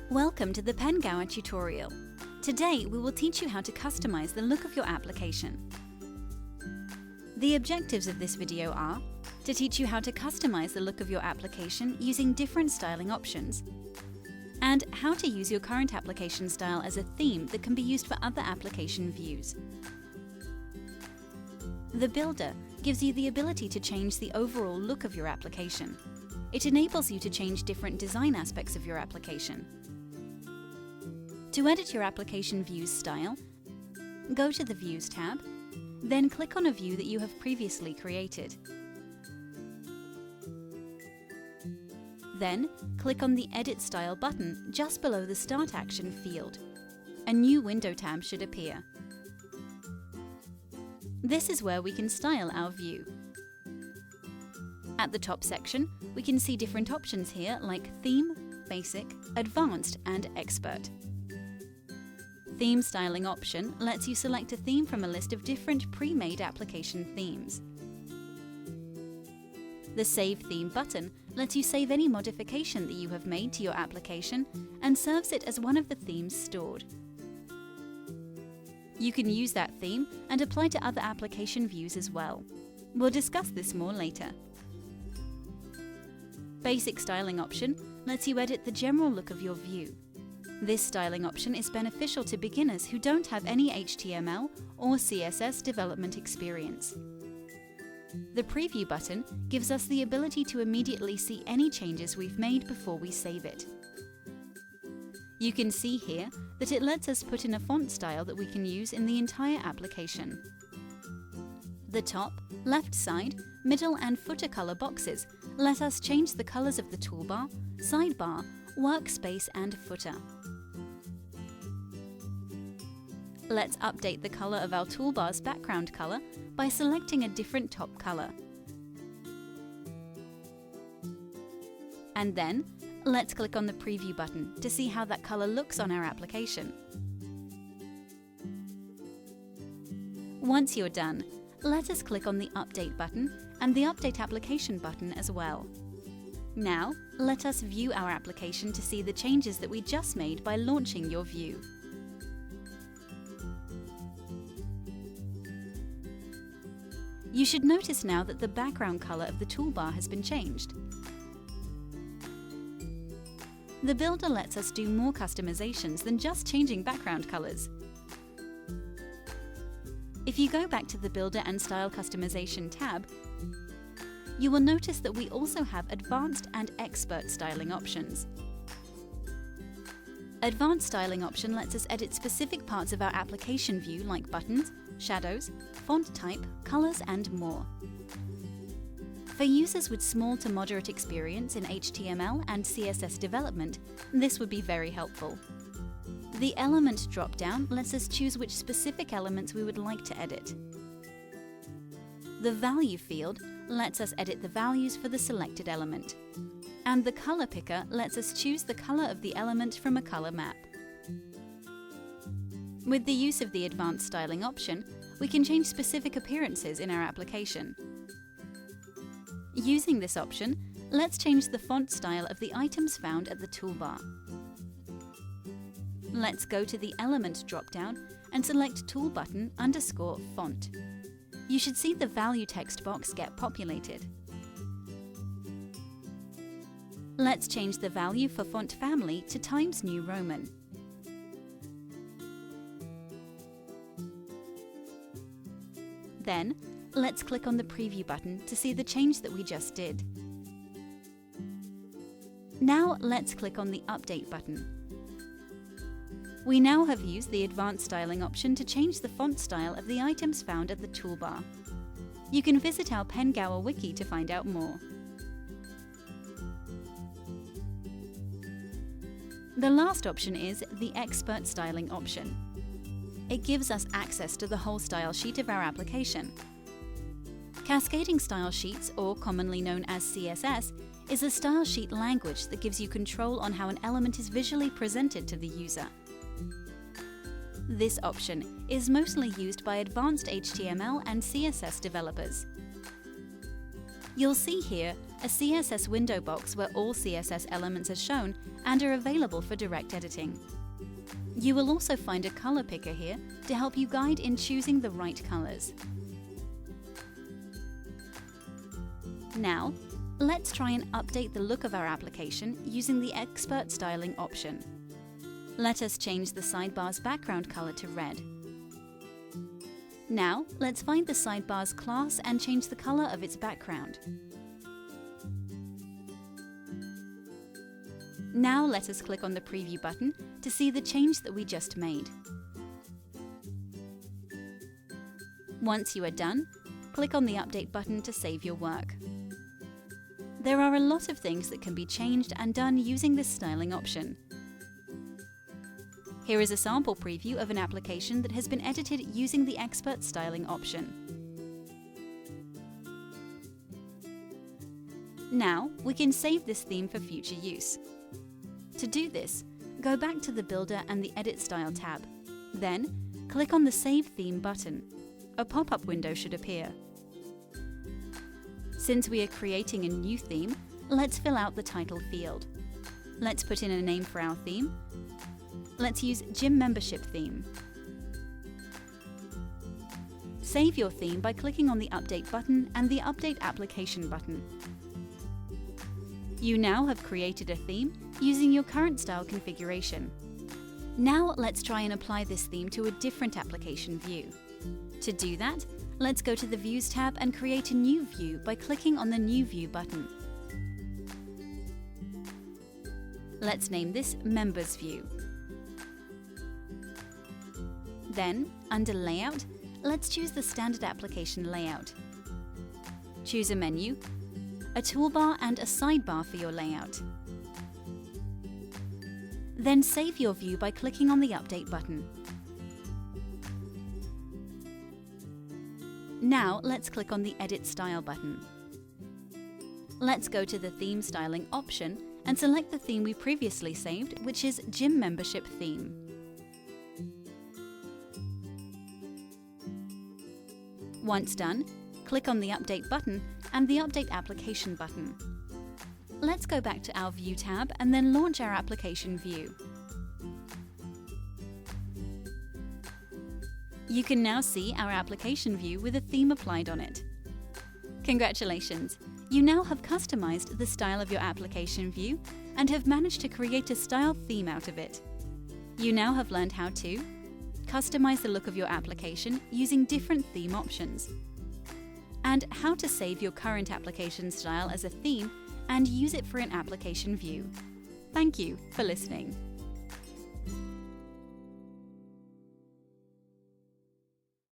Welcome to the Pengower tutorial. Today we will teach you how to customize the look of your application. The objectives of this video are to teach you how to customize the look of your application using different styling options, and how to use your current application style as a theme that can be used for other application views. The Builder gives you the ability to change the overall look of your application. It enables you to change different design aspects of your application. To edit your application view's style, go to the Views tab, then click on a view that you have previously created. Then, click on the Edit Style button just below the Start Action field. A new window tab should appear. This is where we can style our view. At the top section, we can see different options here like Theme, Basic, Advanced and Expert. Theme Styling option lets you select a theme from a list of different pre-made application themes. The Save Theme button lets you save any modification that you have made to your application and serves it as one of the themes stored. You can use that theme and apply to other application views as well. We'll discuss this more later. Basic Styling option lets you edit the general look of your view. This styling option is beneficial to beginners who don't have any HTML or CSS development experience. The Preview button gives us the ability to immediately see any changes we've made before we save it. You can see here that it lets us put in a font style that we can use in the entire application. The top, left side, middle and footer color boxes let us change the colors of the toolbar, sidebar, workspace and footer. Let's update the color of our toolbar's background color by selecting a different top color. And then, let's click on the Preview button to see how that color looks on our application. Once you're done, let us click on the Update button and the Update Application button as well. Now, let us view our application to see the changes that we just made by launching your view. You should notice now that the background color of the toolbar has been changed. The Builder lets us do more customizations than just changing background colors. If you go back to the Builder and Style Customization tab, you will notice that we also have Advanced and Expert styling options. Advanced styling option lets us edit specific parts of our application view like buttons, shadows, font type, colors and more. For users with small to moderate experience in HTML and CSS development, this would be very helpful. The Element drop-down lets us choose which specific elements we would like to edit. The Value field lets us edit the values for the selected element. And the Color picker lets us choose the color of the element from a color map. With the use of the Advanced Styling option, we can change specific appearances in our application. Using this option, let's change the font style of the items found at the toolbar. Let's go to the Element drop-down and select Tool button _ font. You should see the value text box get populated. Let's change the value for font family to Times New Roman. Then, let's click on the Preview button to see the change that we just did. Now let's click on the Update button. We now have used the Advanced Styling option to change the font style of the items found at the toolbar. You can visit our Pengower wiki to find out more. The last option is the Expert Styling option. It gives us access to the whole style sheet of our application. Cascading Style Sheets, or commonly known as CSS, is a style sheet language that gives you control on how an element is visually presented to the user. This option is mostly used by advanced HTML and CSS developers. You'll see here a CSS window box where all CSS elements are shown and are available for direct editing. You will also find a color picker here to help you guide in choosing the right colors. Now, let's try and update the look of our application using the Expert Styling option. Let us change the sidebar's background color to red. Now, let's find the sidebar's class and change the color of its background. Now let us click on the preview button to see the change that we just made. Once you are done, click on the Update button to save your work. There are a lot of things that can be changed and done using this styling option. Here is a sample preview of an application that has been edited using the Expert Styling option. Now, we can save this theme for future use. To do this, go back to the Builder and the Edit Style tab. Then, click on the Save Theme button. A pop-up window should appear. Since we are creating a new theme, let's fill out the title field. Let's put in a name for our theme. Let's use Gym Membership Theme. Save your theme by clicking on the Update button and the Update Application button. You now have created a theme using your current style configuration. Now let's try and apply this theme to a different application view. To do that, let's go to the Views tab and create a new view by clicking on the New View button. Let's name this Members View. Then, under Layout, let's choose the standard application layout. Choose a menu, a toolbar and a sidebar for your layout. Then save your view by clicking on the Update button. Now let's click on the Edit Style button. Let's go to the Theme Styling option and select the theme we previously saved, which is Gym Membership Theme. Once done, click on the Update button and the Update Application button. Let's go back to our View tab and then launch our application view. You can now see our application view with a theme applied on it. Congratulations! You now have customized the style of your application view and have managed to create a style theme out of it. You now have learned how to customize the look of your application using different theme options, and how to save your current application style as a theme and use it for an application view. Thank you for listening.